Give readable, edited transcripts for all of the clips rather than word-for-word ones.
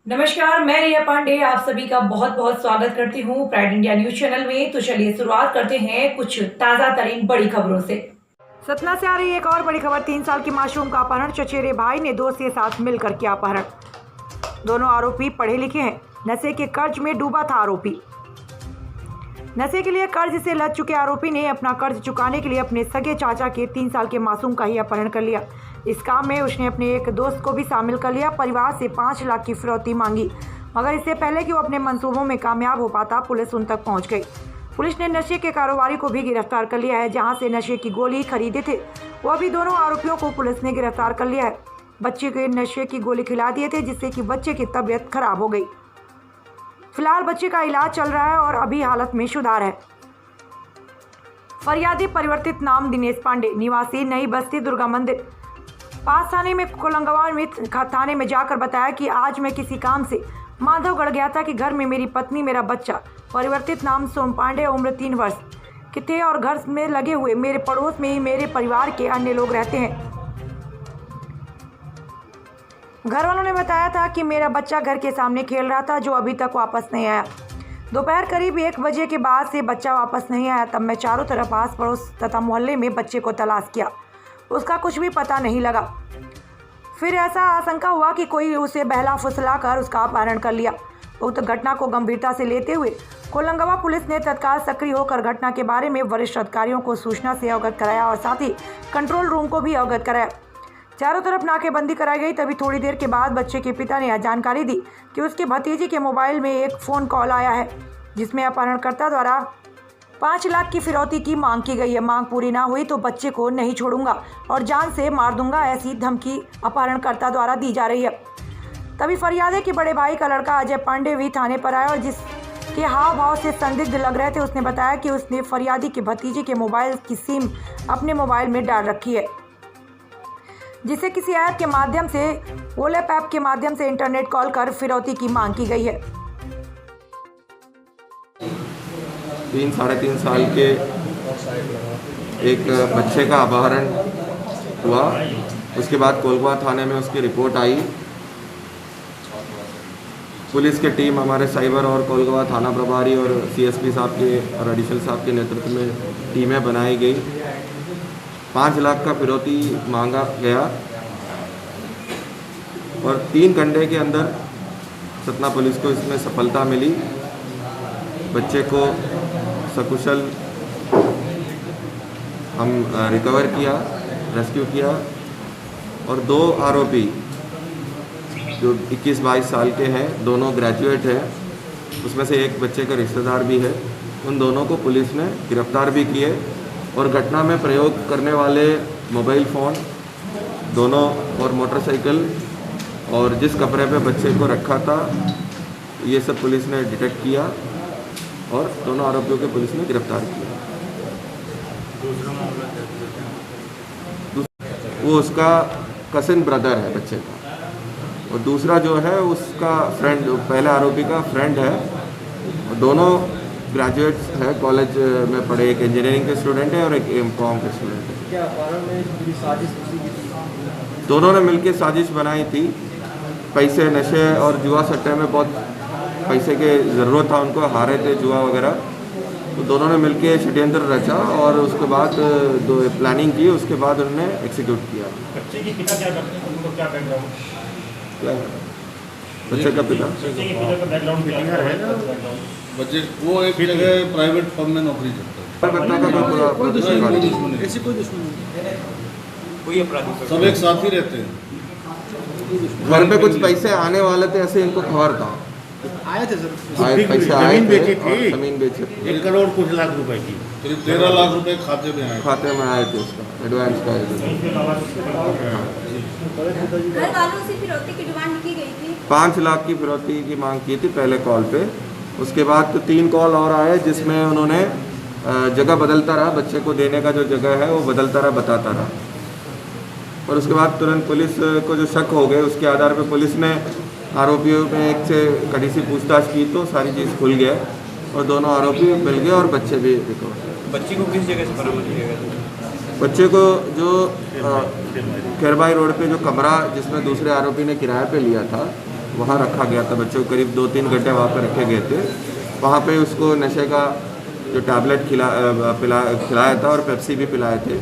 नमस्कार, मैं रिया पांडे आप सभी का बहुत बहुत स्वागत करती हूँ प्राइड इंडिया न्यूज चैनल में। तो चलिए शुरुआत करते हैं कुछ ताज़ा तरीन बड़ी खबरों से। सतना से आ रही एक और बड़ी खबर। 3 साल की मासूम का अपहरण। चचेरे भाई ने दोस्त के साथ मिलकर किया अपहरण। दोनों आरोपी पढ़े लिखे हैं। नशे के कर्ज में डूबा था आरोपी। नशे के लिए कर्ज से लद चुके आरोपी ने अपना कर्ज चुकाने के लिए अपने सगे चाचा के 3 साल के मासूम का ही अपहरण कर लिया। इस काम में उसने अपने एक दोस्त को भी शामिल कर लिया। परिवार से 5 लाख की फिरौती मांगी, मगर इससे पहले कि वो अपने मंसूबों में कामयाब हो पाता, पुलिस उन तक पहुंच गई। पुलिस ने नशे के कारोबारी को भी गिरफ्तार कर लिया है। जहां से नशे की गोली खरीदे थे, वो अभी दोनों आरोपियों को पुलिस ने गिरफ्तार कर लिया है। बच्चे को नशे की गोली खिला दिए थे, जिससे कि बच्चे की तबीयत खराब हो गई। फिलहाल बच्चे का इलाज चल रहा है और अभी हालत में सुधार है। फरियादी परिवर्तित नाम दिनेश पांडे, निवासी नई बस्ती दुर्गा मंदिर पास थाने में कोलंगवा में थाने में जाकर बताया कि आज मैं किसी काम से माधवगढ़ गया था कि घर में मेरी पत्नी, मेरा बच्चा, परिवर्तित नाम सोम पांडे, उम्र 3 वर्ष के थे और घर में लगे हुए मेरे पड़ोस में ही मेरे परिवार के अन्य लोग रहते हैं। घर वालों ने बताया था कि मेरा बच्चा घर के सामने खेल रहा था, जो अभी तक वापस नहीं आया। दोपहर करीब 1 बजे के बाद से बच्चा वापस नहीं आया। तब मैं चारों तरफ आस पड़ोस तथा मोहल्ले में बच्चे को तलाश किया, उसका कुछ भी पता नहीं लगा। फिर ऐसा आशंका हुआ कि कोई उसे बहला फुसला कर उसका अपहरण कर लिया। उक्त घटना को गंभीरता से लेते हुए कोलंगवा पुलिस ने तत्काल सक्रिय होकर घटना के बारे में वरिष्ठ अधिकारियों को सूचना से अवगत कराया और साथ ही कंट्रोल रूम को भी अवगत कराया। चारों तरफ नाकेबंदी कराई गई। तभी थोड़ी देर के बाद बच्चे के पिता ने जानकारी दी कि उसके भतीजे के मोबाइल में एक फ़ोन कॉल आया है, जिसमें अपहरणकर्ता द्वारा 5 लाख की फिरौती की मांग की गई है। मांग पूरी ना हुई तो बच्चे को नहीं छोड़ूंगा और जान से मार दूंगा, ऐसी धमकी अपहरणकर्ता द्वारा दी जा रही है। तभी फरियादी के बड़े भाई का लड़का अजय पांडे भी थाने पर आया और जिसके हाव भाव से संदिग्ध लग रहे थे, उसने बताया कि उसने फरियादी के भतीजे के मोबाइल की सिम अपने मोबाइल में डाल रखी है, जिसे किसी ऐप के माध्यम से, ओलेप ऐप के माध्यम से इंटरनेट कॉल कर फिरौती की मांग की गई है। 3-3.5 साल के एक बच्चे का अपहरण हुआ। उसके बाद कोलगवा थाने में उसकी रिपोर्ट आई। पुलिस की टीम, हमारे साइबर और कोलगवा थाना प्रभारी और सीएसपी साहब के और एडिशनल साहब के नेतृत्व में टीमें बनाई गई। 5 लाख का फिरौती मांगा गया और 3 घंटे के अंदर सतना पुलिस को इसमें सफलता मिली। बच्चे को सकुशल हम रिकवर किया, रेस्क्यू किया और 2 आरोपी जो 21-22 साल के हैं, दोनों ग्रेजुएट हैं, उसमें से एक बच्चे का रिश्तेदार भी है। उन दोनों को पुलिस ने गिरफ्तार भी किए और घटना में प्रयोग करने वाले मोबाइल फ़ोन दोनों और मोटरसाइकिल और जिस कमरे पे बच्चे को रखा था, ये सब पुलिस ने डिटेक्ट किया और दोनों आरोपियों को पुलिस ने गिरफ्तार किया। वो उसका कजिन ब्रदर है बच्चे का, और दूसरा जो है उसका फ्रेंड, पहले आरोपी का फ्रेंड है। और दोनों ग्रेजुएट्स है, कॉलेज में पढ़े, एक इंजीनियरिंग के स्टूडेंट है और एक एमकॉम के स्टूडेंट है। क्या अपहरण में पूरी साजिश उसी की थी? दोनों ने मिलकर साजिश बनाई थी। पैसे, नशे और जुआ सट्टे में बहुत पैसे के ज़रूरत था उनको, हारे थे जुआ वगैरह, तो दोनों ने मिलके षड्यंत्र रचा और उसके बाद दो प्लानिंग की। उसके बाद उन्होंने एग्जीक्यूट किया। बच्चे के पिता क्या करते हैं, उनको क्या बैकग्राउंड? क्या बच्चे का पिता? बच्चे के पिता का बैकग्राउंड क्या है? बच्चे वो एक जगह प्राइवेट फर्म में नौकरी करता है। घटना का कोई दुश्मनी नहीं, ऐसी कोई दुश्मनी नहीं, कोई अपराधी सब एक साथ ही रहते हैं। घर पे कुछ पैसे आने वाले थे, ऐसे इनको खबर था। आए थे सर। पैसे आए जमीन थे बेची और थी। जमीन बेची थी। 1 करोड़ कुछ लाख रुपए की। करीब 13 लाख रुपए खाते में आए। खाते में आए थे, उसका एडवांस का। घर वालों से फिरौती की डिमांड की गई थी। 5 लाख की फिरौती की मांग की थी पहले कॉल पे। उसके बाद तो 3 कॉल और आए, जिसमें उन्होंने जगह बदलता रहा, बच्चे को देने का जो जगह है वो बदलता रहा, बताता रहा। और उसके बाद तुरंत पुलिस को जो शक हो गए, उसके आधार पर पुलिस ने आरोपियों में एक से कड़ी सी पूछताछ की तो सारी चीज़ खुल गया और दोनों आरोपी मिल गए और बच्चे भी रिकवर। बच्ची को किस जगह से बरामद किया गया? बच्चे को जो खेरबाई रोड पे जो कमरा जिसमें दूसरे आरोपी ने किराए पे लिया था, वहाँ रखा गया था। बच्चे को करीब 2-3 घंटे वहाँ पर रखे गए थे। वहाँ पे उसको नशे का जो टैबलेट खिलाया था और पेप्सी भी पिलाए थे।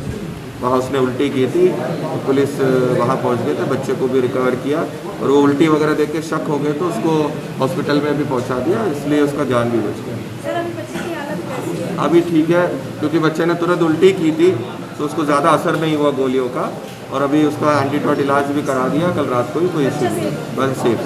वहाँ उसने उल्टी की थी, तो पुलिस वहाँ पहुँच गए थे, बच्चे को भी रिकवर किया और वो उल्टी वगैरह देख के शक हो गए तो उसको हॉस्पिटल में भी पहुँचा दिया, इसलिए उसका जान भी बच गया। सर अभी बच्चे की हालत कैसी है? अभी ठीक है, क्योंकि बच्चे ने तुरंत उल्टी की थी तो उसको ज़्यादा असर नहीं हुआ गोलियों का, और अभी उसका एंटीडोट इलाज भी करा दिया कल रात को ही, कोई इश्यू नहीं, बस सेफ।